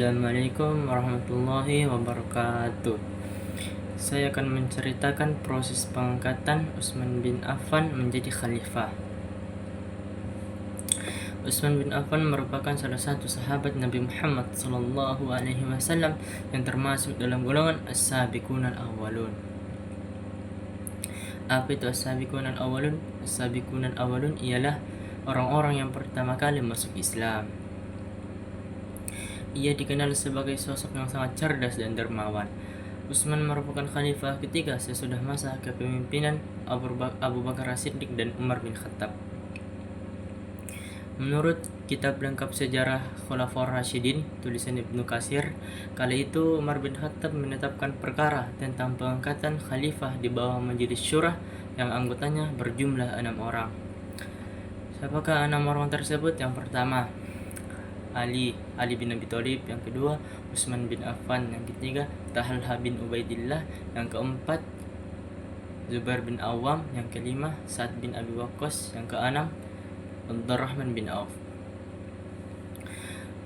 Assalamualaikum warahmatullahi wabarakatuh. Saya akan menceritakan proses pengangkatan Utsman bin Affan menjadi khalifah. Utsman bin Affan merupakan salah satu sahabat Nabi Muhammad SAW yang termasuk dalam golongan as-sabiqun al-awwalun. Apa itu as-sabiqun al-awwalun? As-sabiqun al-awwalun ialah orang-orang yang pertama kali masuk Islam. Ia dikenal sebagai sosok yang sangat cerdas dan dermawan. Utsman merupakan khalifah ketiga sesudah masa kepemimpinan Abu Bakar As-Siddiq dan Umar bin Khattab. Menurut kitab lengkap sejarah Khulafaur Rasyidin tulisan Ibnu Katsir, kala itu Umar bin Khattab menetapkan perkara tentang pengangkatan khalifah di bawah Majelis Syura yang anggotanya berjumlah 6 orang. Siapakah 6 orang tersebut? Yang pertama, Ali bin Abi Thalib, yang kedua Utsman bin Affan, yang ketiga Talhah bin Ubaidillah, yang keempat Zubair bin Awam, yang kelima Sa'ad bin Abi Waqqas, yang keenam Abdurrahman bin Auf.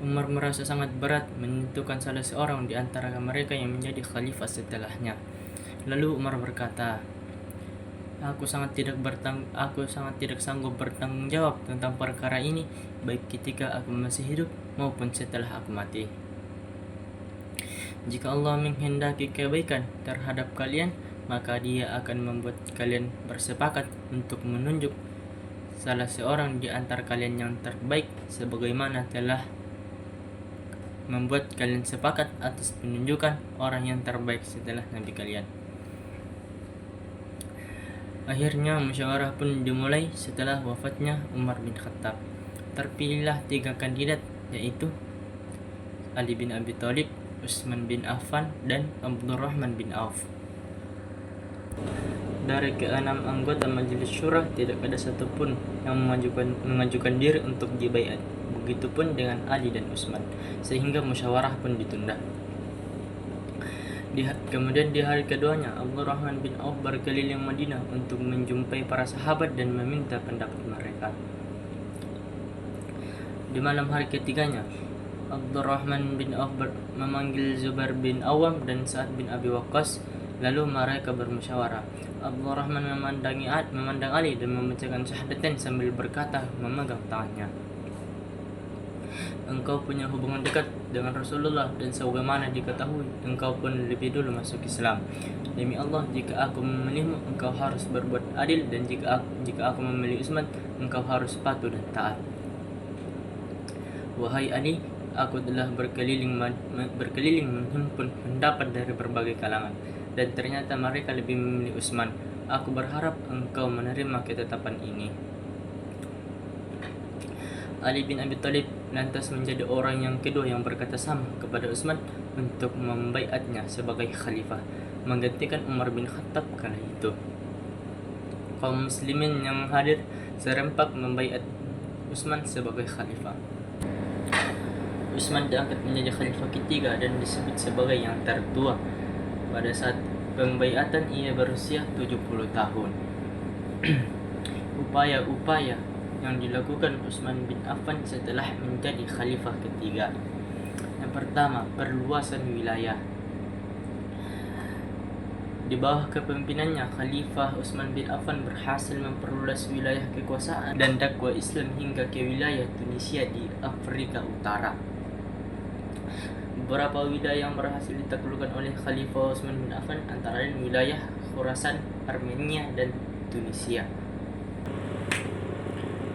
Umar merasa sangat berat menentukan salah seorang di antara mereka yang menjadi khalifah setelahnya. Lalu Umar berkata, Aku sangat tidak sanggup bertanggung jawab tentang perkara ini, baik ketika aku masih hidup maupun setelah aku mati. Jika Allah menghendaki kebaikan terhadap kalian, maka Dia akan membuat kalian bersepakat untuk menunjuk salah seorang di antara kalian yang terbaik, sebagaimana telah membuat kalian sepakat atas penunjukan orang yang terbaik setelah Nabi kalian. Akhirnya musyawarah pun dimulai setelah wafatnya Umar bin Khattab. Terpilihlah 3 kandidat, yaitu Ali bin Abi Thalib, Utsman bin Affan, dan Abdurrahman bin Auf. Dari ke-6 anggota Majelis Syura tidak ada satupun yang mengajukan diri untuk dibaiat. Begitupun dengan Ali dan Utsman, sehingga musyawarah pun ditunda. Kemudian di hari keduanya, Abdurrahman bin Auf berkeliling Madinah untuk menjumpai para sahabat dan meminta pendapat mereka. Di malam hari ketiganya, Abdurrahman bin Auf memanggil Zubair bin Awam dan Sa'ad bin Abi Waqqas, lalu mereka bermusyawarah. Abdurrahman memandang Ali dan membacakan syahadatain sambil berkata memegang tangannya, Engkau punya hubungan dekat dengan Rasulullah, dan sebagaimana diketahui, engkau pun lebih dulu masuk Islam. Demi Allah, jika aku memilihmu, engkau harus berbuat adil, dan jika aku memilih Utsman, engkau harus patuh dan taat. Wahai Ali, aku telah berkeliling menghimpun pendapat dari berbagai kalangan, dan ternyata mereka lebih memilih Utsman. Aku berharap engkau menerima ketetapan ini. Ali bin Abi Thalib lantas menjadi orang yang kedua yang berkata sama kepada Utsman untuk membaiatnya sebagai khalifah, menggantikan Umar bin Khattab kala itu. Kaum muslimin yang hadir serempak membaiat Utsman sebagai khalifah. Utsman diangkat menjadi khalifah ketiga dan disebut sebagai yang tertua. Pada saat pembaiatan ia berusia 70 tahun. Upaya-upaya yang dilakukan Utsman bin Affan setelah menjadi khalifah ketiga. Yang pertama, perluasan wilayah. Di bawah kepemimpinannya, Khalifah Utsman bin Affan berhasil memperluas wilayah kekuasaan dan dakwah Islam hingga ke wilayah Tunisia di Afrika Utara. Beberapa wilayah yang berhasil ditaklukkan oleh Khalifah Utsman bin Affan antara lain wilayah Khurasan, Armenia, dan Tunisia.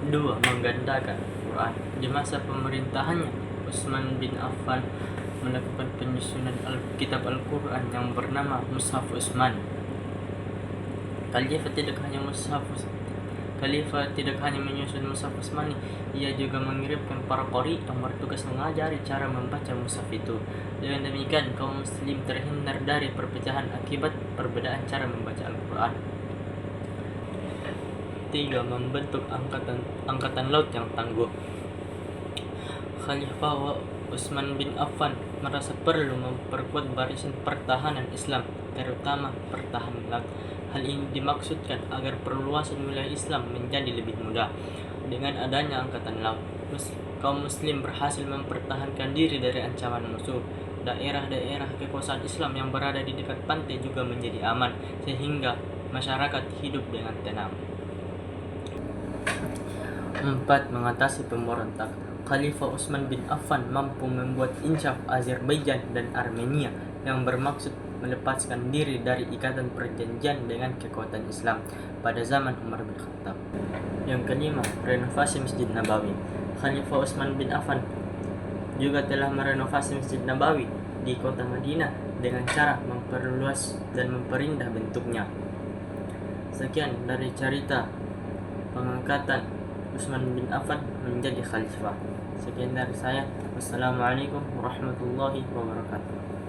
2. Menggandakan Quran. Di masa pemerintahannya, Utsman bin Affan melakukan penyusunan kitab Al-Quran yang bernama Mushaf Utsman. Khalifah tidak hanya menyusun Mushaf Utsmani, ia juga mengirimkan para qari yang bertugas mengajari cara membaca mushaf itu. Dengan demikian, kaum muslim terhindar dari perpecahan akibat perbedaan cara membaca Al-Quran. 3. Membentuk angkatan laut yang tangguh. Khalifah Utsman bin Affan merasa perlu memperkuat barisan pertahanan Islam, terutama pertahanan laut. Hal ini dimaksudkan agar perluasan wilayah Islam menjadi lebih mudah dengan adanya angkatan laut. kaum muslim berhasil mempertahankan diri dari ancaman musuh. Daerah-daerah kekuasaan Islam yang berada di dekat pantai juga menjadi aman, sehingga masyarakat hidup dengan tenang. 4. Mengatasi pemberontak. Khalifah Utsman bin Affan mampu membuat insyaf Azerbaijan dan Armenia yang bermaksud melepaskan diri dari ikatan perjanjian dengan kekuatan Islam pada zaman Umar bin Khattab. Yang kelima, renovasi Masjid Nabawi. Khalifah Utsman bin Affan juga telah merenovasi Masjid Nabawi di kota Madinah dengan cara memperluas dan memperindah bentuknya. Sekian dari cerita pengangkatan Utsman bin Affan menjadi khalifah. Sekian dari saya. Wassalamualaikum warahmatullahi wabarakatuh.